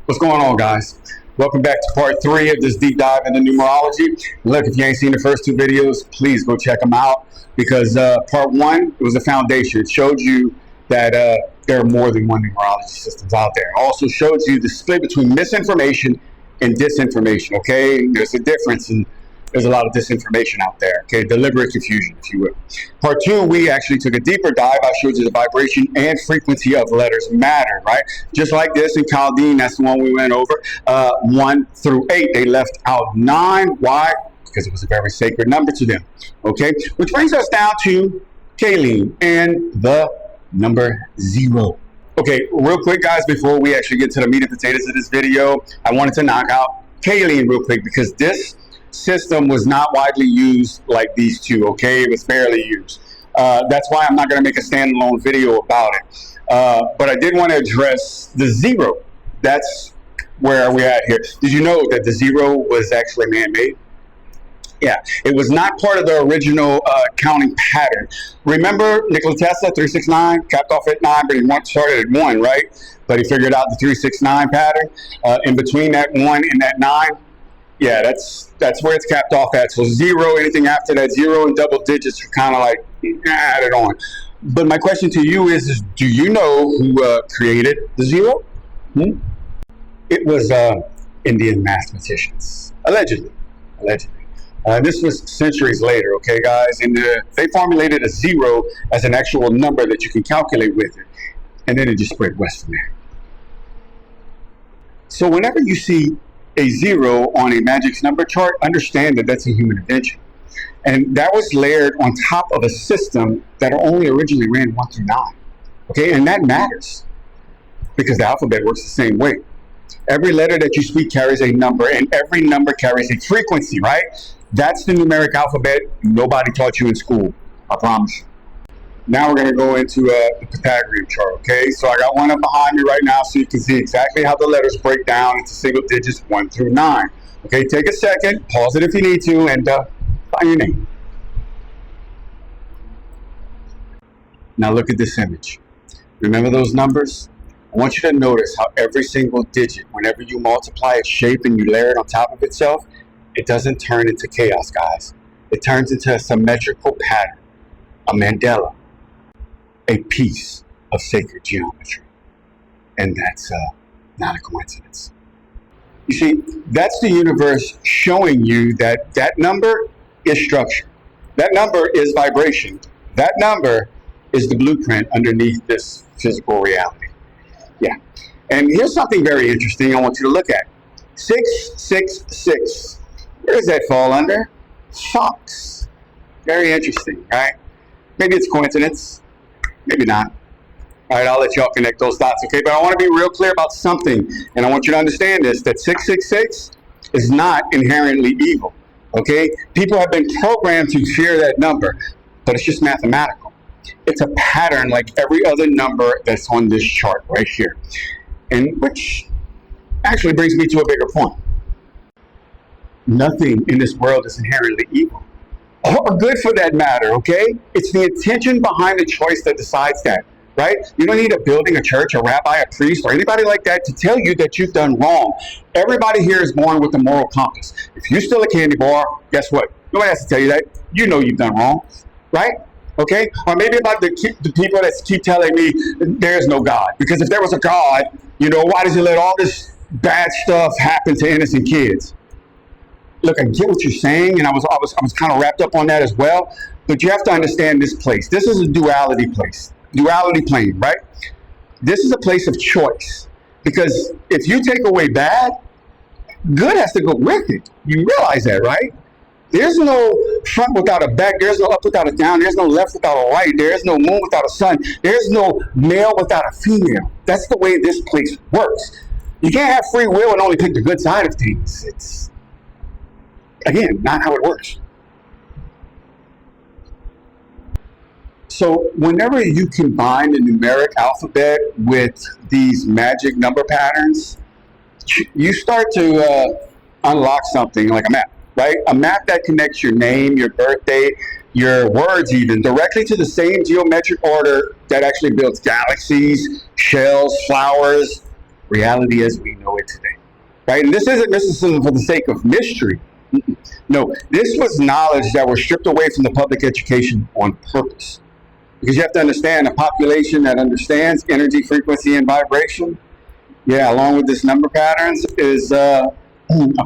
What's going on, guys? Welcome back to part 3 of this deep dive into numerology. Look, if you ain't seen the first 2 videos, please go check them out because part 1, it was a foundation. It showed you that there are more than one numerology systems out there. It also showed you the split between misinformation and disinformation, okay? There's a difference, and there's a lot of disinformation out there, okay? Deliberate confusion, if you will. Part 2, we actually took a deeper dive. I showed you the vibration and frequency of letters matter, right? Just like this in Chaldean, that's the one we went over. 1 through 8, they left out 9. Why? Because it was a very sacred number to them, okay? Which brings us down to Chaldean and the number 0. Okay, real quick, guys, before we actually get to the meat and potatoes of this video, I wanted to knock out Chaldean real quick because this system was not widely used like these two, okay? It was barely used. That's why I'm not going to make a standalone video about it. But I did want to address the 0. That's where we're at here. Did you know that the 0 was actually man-made? Yeah, it was not part of the original counting pattern. Remember Nikola Tesla, 369, capped off at 9, but he started at 1, right? But he figured out the 369 pattern. In between that 1 and that 9, yeah, that's where it's capped off at. So 0, anything after that 0 and double digits are kind of like added on. But my question to you is do you know who created the 0? It was Indian mathematicians, allegedly. This was centuries later, okay, guys? And they formulated a 0 as an actual number that you can calculate with it. And then it just spread west from there. So whenever you see a 0 on a magic's number chart, understand that that's a human invention. And that was layered on top of a system that only originally ran 1 through 9. Okay, and that matters because the alphabet works the same way. Every letter that you speak carries a number, and every number carries a frequency, right? That's the numeric alphabet nobody taught you in school, I promise you. Now we're going to go into the Pythagorean chart, okay? So I got one up behind me right now so you can see exactly how the letters break down into single digits 1 through 9. Okay, take a second, pause it if you need to, and find your name. Now look at this image. Remember those numbers? I want you to notice how every single digit, whenever you multiply its shape and you layer it on top of itself, it doesn't turn into chaos, guys. It turns into a symmetrical pattern, a mandala, a piece of sacred geometry. And that's not a coincidence. You see, that's the universe showing you that that number is structure. That number is vibration. That number is the blueprint underneath this physical reality. Yeah. And here's something very interesting I want you to look at. 666. Where does that fall under? Fox. Very interesting, right? Maybe it's coincidence. Maybe not. All right, I'll let y'all connect those dots, okay? But I want to be real clear about something, and I want you to understand this, that 666 is not inherently evil, okay? People have been programmed to fear that number, but it's just mathematical. It's a pattern like every other number that's on this chart right here, and which actually brings me to a bigger point. Nothing in this world is inherently evil, or good for that matter, okay? It's the intention behind the choice that decides that, right? You don't need a building, a church, a rabbi, a priest, or anybody like that to tell you that you've done wrong. Everybody here is born with a moral compass. If you steal a candy bar, guess what? Nobody has to tell you that. You know you've done wrong, right? Okay? Or maybe about the people that keep telling me there's no God. Because if there was a God, why does he let all this bad stuff happen to innocent kids? Look, I get what you're saying, and I was kind of wrapped up on that as well. But you have to understand this place. This is a duality place, duality plane, right? This is a place of choice. Because if you take away bad, good has to go with it. You realize that, right? There's no front without a back. There's no up without a down. There's no left without a right. There's no moon without a sun. There's no male without a female. That's the way this place works. You can't have free will and only pick the good side of things. It's, again, not how it works. So whenever you combine the numeric alphabet with these magic number patterns, you start to unlock something like a map, right? A map that connects your name, your birthday, your words even, directly to the same geometric order that actually builds galaxies, shells, flowers, reality as we know it today. Right? And this isn't necessarily for the sake of mystery. No, this was knowledge that was stripped away from the public education on purpose. Because you have to understand a population that understands energy, frequency, and vibration, yeah, along with this number patterns, is a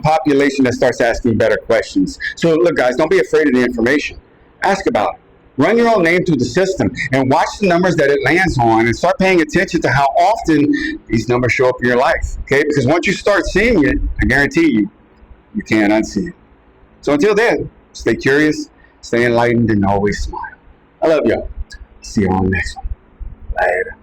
population that starts asking better questions. So look, guys, don't be afraid of the information. Ask about it. Run your own name through the system and watch the numbers that it lands on and start paying attention to how often these numbers show up in your life, okay? Because once you start seeing it, I guarantee you, you can't unsee it. So until then, stay curious, stay enlightened, and always smile. I love y'all. See you on the next one. Later.